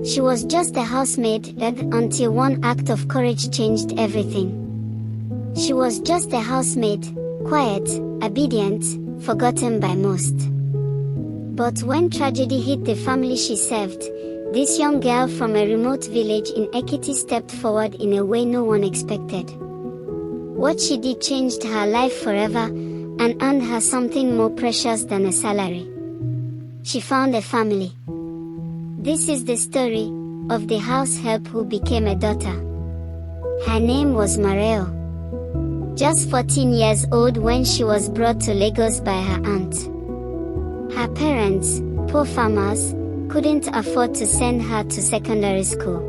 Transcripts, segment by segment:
She was just a housemaid until one act of courage changed everything. She was just a housemaid, quiet, obedient, forgotten by most. But when tragedy hit the family she served, this young girl from a remote village in Ekiti stepped forward in a way no one expected. What she did changed her life forever, and earned her something more precious than a salary. She found a family. This is the story of the house help who became a daughter. Her name was Morayo. Just 14 years old when she was brought to Lagos by her aunt. Her parents, poor farmers, couldn't afford to send her to secondary school.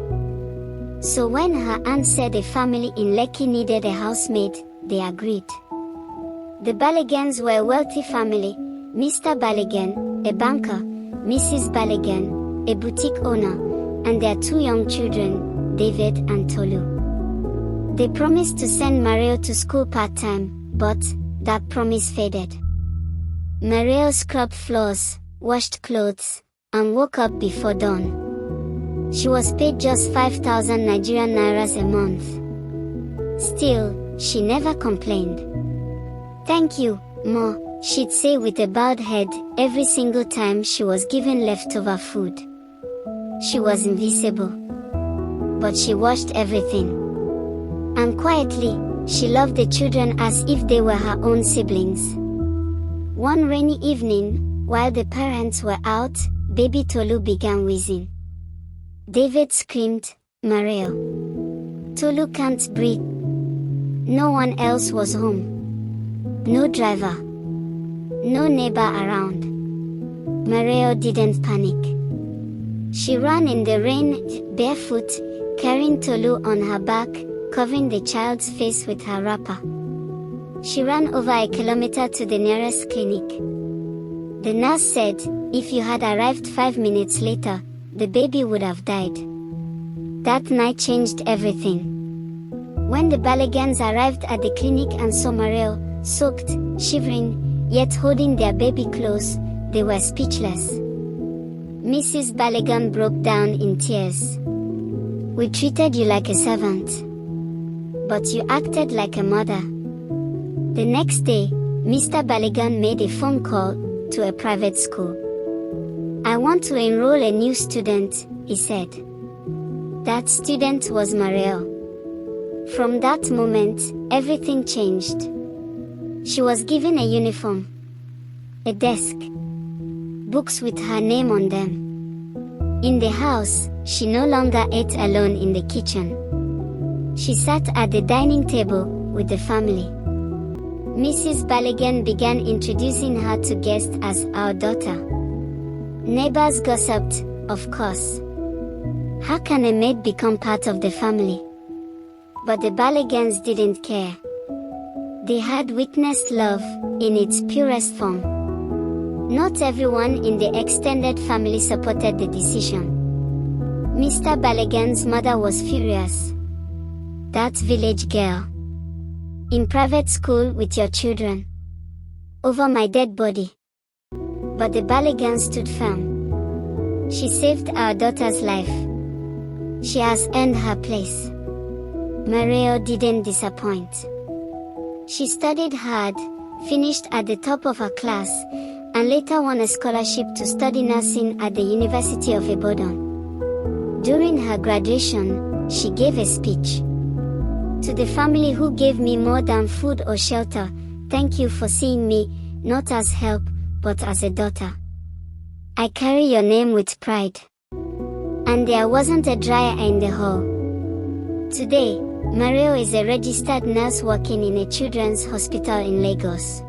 So when her aunt said a family in Lekki needed a housemaid, they agreed. The Baligans were a wealthy family, Mr. Baligan, a banker, Mrs. Baligan, a boutique owner, and their 2 young children, David and Tolu. They promised to send Morayo to school part-time, but that promise faded. Morayo scrubbed floors, washed clothes, and woke up before dawn. She was paid just 5,000 Nigerian Nairas a month. Still, she never complained. "Thank you, Ma," she'd say with a bowed head every single time she was given leftover food. She was invisible. But she washed everything. And quietly, she loved the children as if they were her own siblings. One rainy evening, while the parents were out, baby Tolu began wheezing. David screamed, "Morayo! Tolu can't breathe." No one else was home. No driver. No neighbor around. Morayo didn't panic. She ran in the rain, barefoot, carrying Tolu on her back, covering the child's face with her wrapper. She ran over a kilometer to the nearest clinic. The nurse said, if you had arrived 5 minutes later, the baby would have died. That night changed everything. When the Baligans arrived at the clinic and saw Morayo, soaked, shivering, yet holding their baby close, they were speechless. Mrs. Baligan broke down in tears. "We treated you like a servant. But you acted like a mother." The next day, Mr. Baligan made a phone call to a private school. "I want to enroll a new student," he said. That student was Morayo. From that moment, everything changed. She was given a uniform, a desk, books with her name on them. In the house, she no longer ate alone in the kitchen. She sat at the dining table with the family. Mrs. Baligan began introducing her to guests as our daughter. Neighbors gossiped, of course. How can a maid become part of the family? But the Baligans didn't care. They had witnessed love in its purest form. Not everyone in the extended family supported the decision. Mr. Baligan's mother was furious. That village girl. In private school with your children. Over my dead body. But the Baligan stood firm. She saved our daughter's life. She has earned her place. Morayo didn't disappoint. She studied hard, finished at the top of her class, and later won a scholarship to study nursing at the University of Ibadan. During her graduation, she gave a speech. "To the family who gave me more than food or shelter, thank you for seeing me, not as help, but as a daughter. I carry your name with pride." And there wasn't a dry eye in the hall. Today, Morayo is a registered nurse working in a children's hospital in Lagos.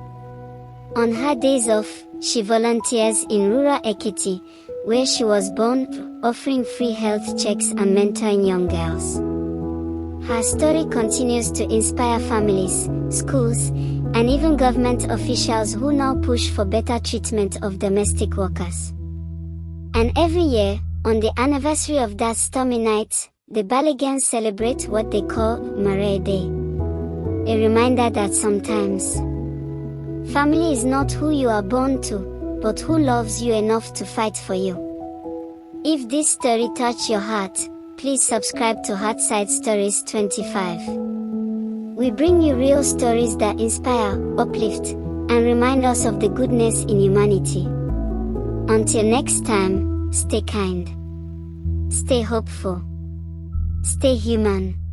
On her days off, she volunteers in rural Ekiti, where she was born, offering free health checks and mentoring young girls. Her story continues to inspire families, schools, and even government officials who now push for better treatment of domestic workers. And every year, on the anniversary of that stormy night, the Baligans celebrate what they call Morayo Day. A reminder that sometimes, family is not who you are born to, but who loves you enough to fight for you. If this story touched your heart, please subscribe to Hearthside Stories 25. We bring you real stories that inspire, uplift, and remind us of the goodness in humanity. Until next time, stay kind, stay hopeful, stay human.